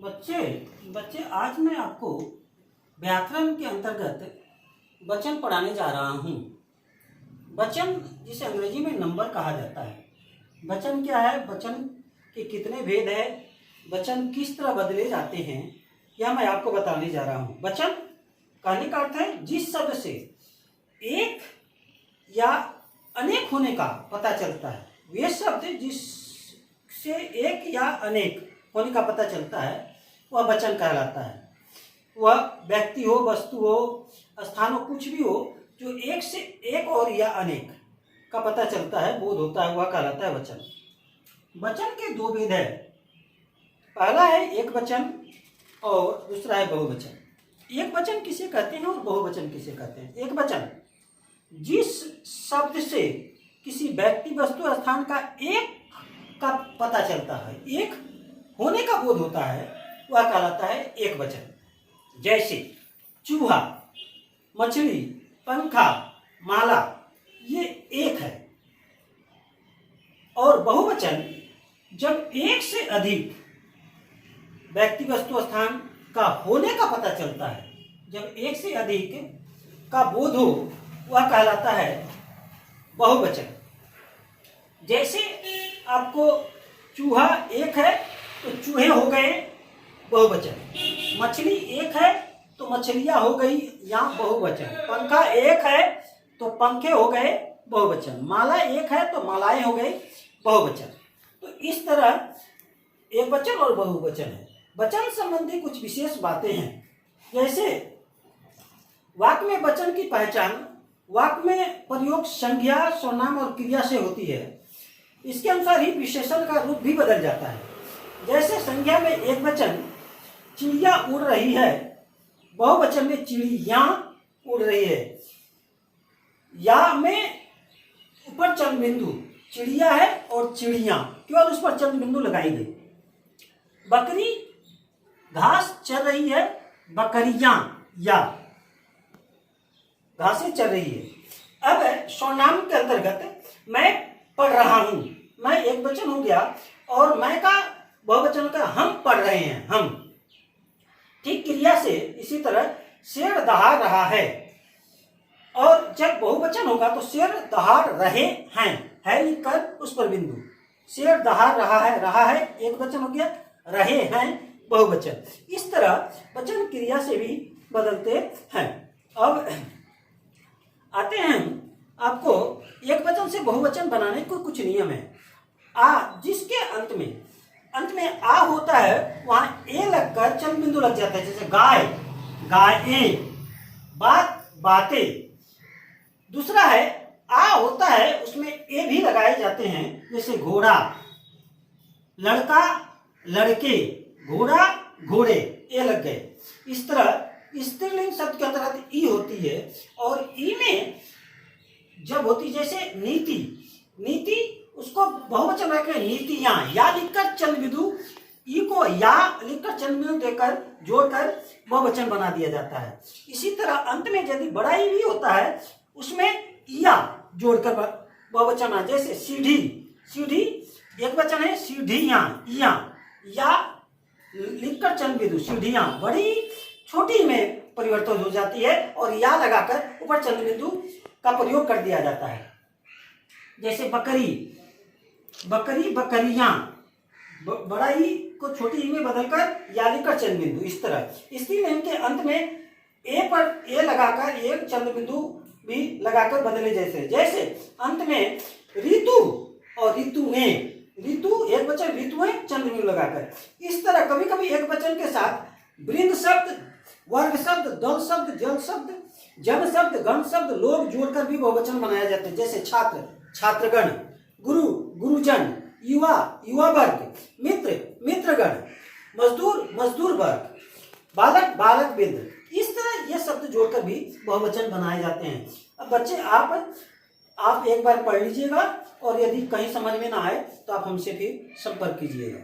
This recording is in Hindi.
बच्चे बच्चे आज मैं आपको व्याकरण के अंतर्गत वचन पढ़ाने जा रहा हूँ। वचन जिसे अंग्रेजी में नंबर कहा जाता है। वचन क्या है, वचन के कितने भेद है, वचन किस तरह बदले जाते हैं, यह मैं आपको बताने जा रहा हूँ। वचन कहने का अर्थ है जिस शब्द से एक या अनेक होने का पता चलता है। वे शब्द जिससे एक या अनेक होने का पता चलता है वह वचन कहलाता है। वह व्यक्ति हो, वस्तु हो, स्थान हो, कुछ भी हो जो एक से एक और या अनेक का पता चलता है, बोध होता है, वह कहलाता है वचन। वचन के दो भेद है। पहला है एक वचन और दूसरा है बहुवचन। एक वचन किसे कहते हैं और बहुवचन किसे कहते हैं। एक वचन जिस शब्द से किसी व्यक्ति, वस्तु, स्थान का एक का पता चलता है, एक होने का बोध होता है, वह कहलाता है एक वचन। जैसे चूहा, मछली, पंखा, माला, ये एक है। और बहुवचन जब एक से अधिक व्यक्ति, वस्तु, स्थान का होने का पता चलता है, जब एक से अधिक का बोध हो, वह कहलाता है बहुवचन। जैसे आपको चूहा एक है तो चूहे हो गए बहुवचन, मछली एक है तो मछलियां हो गई या बहुवचन, पंखा एक है तो पंखे हो गए बहुवचन, माला एक है तो मालाएं हो गई बहुवचन। तो इस तरह एक वचन और बहुवचन है। वचन संबंधी कुछ विशेष बातें हैं। जैसे वाक्य में वचन की पहचान वाक्य में प्रयोग संज्ञा, सर्वनाम और क्रिया से होती है। इसके अनुसार ही विशेषण का रूप भी बदल जाता है। जैसे संज्ञा में एक वचन चिड़िया उड़ रही है, बहुवचन में चिड़ियां उड़ रही है। या में ऊपर चंद्र बिंदु, चिड़िया है और चिड़ियां, केवल उस पर चंद्र बिंदु लगाई गई। बकरी घास चर रही है, बकरियां या घासें चर रही है। अब सर्वनाम के अंतर्गत मैं पढ़ रहा हूं, मैं एक वचन हो गया और मैं का बहुवचन का हम पढ़ रहे हैं, हम। ठीक क्रिया से इसी तरह शेर दहाड़ रहा है, और जब बहुवचन होगा तो शेर दहाड़ रहे हैं, है लिखकर उस पर बिंदु। शेर दहाड़ रहा है एक वचन हो गया, रहे हैं बहुवचन। इस तरह वचन क्रिया से भी बदलते हैं। अब आते हैं आपको एक वचन से बहुवचन बनाने को कुछ नियम है। जिसके अंत में आ होता है वहां ए लगकर चंद्र बिंदु लग जाता है। जैसे गाय, गायें, बात, बातें। दूसरा है आ होता है उसमें ए भी लगाए जाते हैं। जैसे घोड़ा, लड़का, लड़के, घोड़ा, घोड़े, ए लग गए। इस तरह स्त्रीलिंग शब्द के अंतर्गत ई होती है, और ई में जब होती, जैसे नीति, नीति उसको बहुवचन रख के नीतियां, या लिखकर चंद्र बिंदु, ई को या लिखकर चंद्र बिंदु देकर जोड़कर बहुवचन बना दिया जाता है। इसी तरह अंत में यदि बड़ा ई भी होता है उसमें या जोड़कर बहुवचन बना। जैसे सीढ़ी, सीढ़ी एक वचन है, सीढ़ियां, या लिखकर चंद्र बिंदु, सीढ़ियां बड़ी छोटी में परिवर्तन हो जाती है और या लगाकर ऊपर चंद्र बिंदु का प्रयोग कर दिया जाता है। जैसे बकरी, बकरी, बकरियां, बड़ा ई को छोटी ई में बदलकर या लिखकर चंद्र बिंदु। इस तरह स्त्रीलिंग के अंत में ए पर ए लगाकर एक चंद्र बिंदु भी लगाकर बदले। जैसे अंत में ऋतु और ऋतुएं, ऋतु एक वचन, ऋतुएं चंद्र बिंदु लगाकर। इस तरह कभी कभी एक वचन के साथ वृंद शब्द, वर्ग शब्द, दल शब्द, जल शब्द, जन शब्द, गण शब्द, लोग जोड़कर भी बहुवचन बनाया जाता है। जैसे छात्र, छात्रगण, गुरु, गुरुजन, युवा, युवा वर्ग, मित्र, मित्रगण, मजदूर, मजदूर वर्ग, बालक, बालक वृंद। इस तरह ये शब्द जोड़कर भी बहुवचन बनाए जाते हैं। अब बच्चे आप एक बार पढ़ लीजिएगा, और यदि कहीं समझ में ना आए तो आप हमसे फिर संपर्क कीजिएगा।